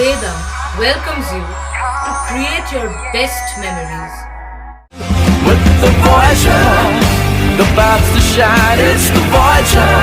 Vedam welcomes you to create your best memories. With the Voyager, the paths to shine, it's the Voyager,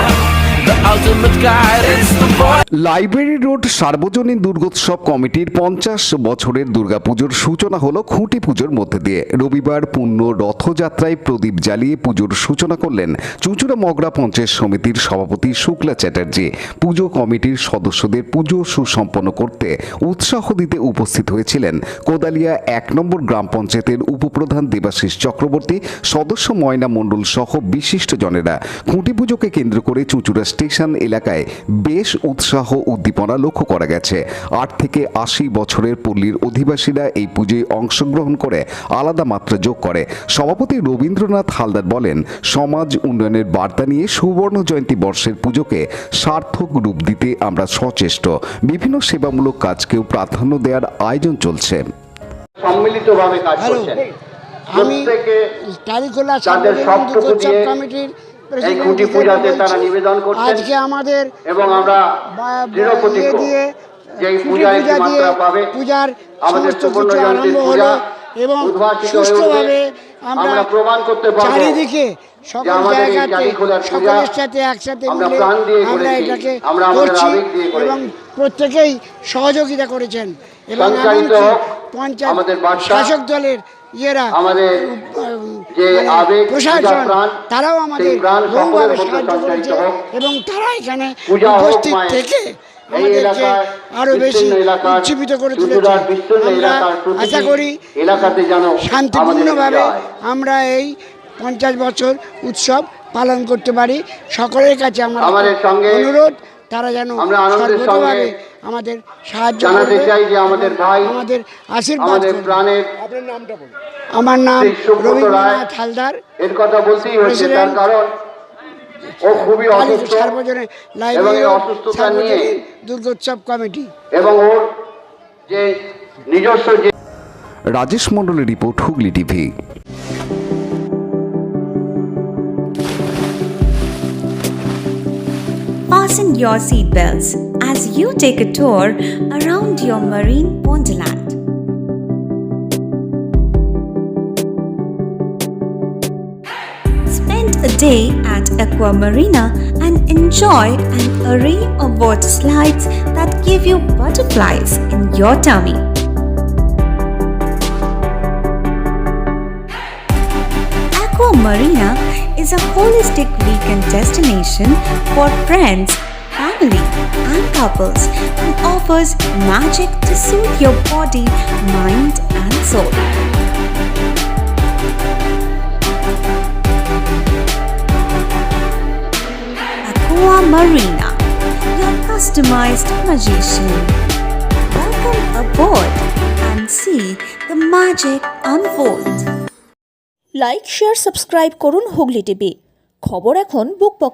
the ultimate guide, it's the Voyager. Library road সার্বজনীন দুর্গোৎসব কমিটির 50 বছরের দুর্গাপুজোর সূচনা হলো খুঁটি পুজোর মধ্যে দিয়ে। রবিবার পূর্ণ রথযাত্রায় প্রদীপ জ্বালিয়ে পুজোর সূচনা করলেন চুঁচুড়া মগরা পঞ্চায়েত সমিতির সভাপতি শুক্লা চ্যাটার্জি। পুজো কমিটির সদস্যদের পুজো সুসম্পন্ন করতে উৎসাহ দিতে উপস্থিত হয়েছিলেন কোদালিয়া 1 নম্বর গ্রাম পঞ্চায়েতের উপপ্রধান দেবাশিস চক্রবর্তী, সদস্য ময়না মণ্ডল সহ বিশিষ্টজনেরা। খুঁটি পুজোকে কেন্দ্র করে চুঁচুড়া স্টেশন এলাকায় বেশ উৎসাহ উদ্দীপনা লক্ষ্য করা গেছে। 8 থেকে 80 বছরের পল্লীর অধিবাসীরা এই পুজোয় অংশগ্রহণ করে আলাদা মাত্রা যোগ করে। সভাপতি রবীন্দ্রনাথ হালদার বলেন, সমাজ উন্নয়নের বার্তা নিয়ে সুবর্ণ জয়ন্তী বর্ষের পুজোকে সার্থক রূপ দিতে আমরা সচেষ্ট। বিভিন্ন সেবামূলক কাজকেও প্রাধান্য দেওয়ার আয়োজন চলছে। সম্মিলিতভাবে কাজ করছেন। আমি কারিকুলার দুর্গোৎসব কমিটির এই খুঁটি পূজাতে তারা নিবেদন করছেন। আজকে আমাদের এবং আমরা দৃঢ় প্রতিজ্ঞ দিয়ে যে এই পূজায় মাত্রা পাবে পূজার আমাদের সমস্ত কিছু আরম্ভ হলো এবং সুষ্ঠুভাবে আমরা প্রমাণ করতে পারব চারিদিকে সকল জায়গাতে সকলের সাথে একসাথে মিলে আমরা এটাকে করছি এবং প্রত্যেকেই সহযোগিতা করেছেন এবং পঞ্চায়েত শাসক দলের ইয়েরা আমাদের যে আবেগ প্রশাসন তারাও আমাদের বহুভাবে সাহায্য করেছে এবং তারা এখানে উপস্থিত থেকে আমাদেরকে আরো বেশি উজ্জীবিত করে তুলেছে। আমরা আশা করি শান্তিপূর্ণভাবে আমরা এই 50 বছর উৎসব পালন করতে পারি। সকলের কাছে আমার অনুরোধ, তারা যেন সর্বতভাবে আমাদের সাহায্য জানাতে চাই যে আমাদের ভাই, আমাদের আশীর্বাদ। আপনার নামটা বলুন। আমার নাম রবীন্দ্রনাথ হালদার। এর কথা বলতেই হচ্ছে তার কারণ ও খুবই অসুস্থ সার্বজনীন এবং এই অসুস্থতা নিয়ে দুর্গোৎসব কমিটি এবং ওর যে নিজস্ব যে রাজেশ মণ্ডলের report, Hooghly TV. Fasten your seatbelts as you take a tour around your marine wonderland. Spend a day at Aqua Marina and enjoy an array of water slides that give you butterflies in your tummy. Aqua Marina is a holistic weekend destination for friends, family, and couples and offers magic to soothe your body, mind, and soul. Aqua Marina, your customized magician. Welcome aboard and see the magic unfold. Like, share, subscribe করুন Hooghly TV. খবর এখন বুক pocket.